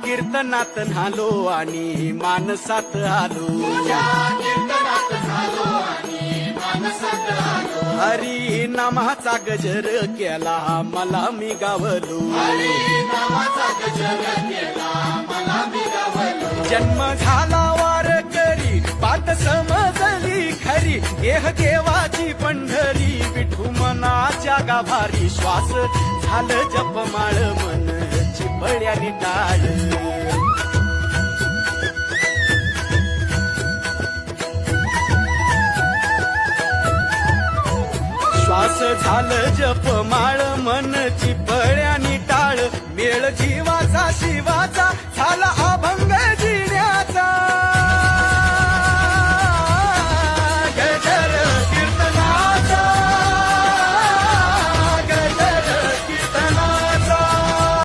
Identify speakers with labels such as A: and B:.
A: कीर्तनात न्हालो आणि मानसात आलो. हरी नामाचा गजर केला मला मी गावलो. जन्म झाला वारकरी पात समजली खरी देह देवाची पंढरी विठू मनाच्या गाभारी श्वास झालं जपमाळ मन चिपळ्यानी टाळ. श्वास झालं जपमाळ मन चिपळ्यानी टाळ. मेळ जीवाचा शिवाचा झाला अभंग जिण्याचा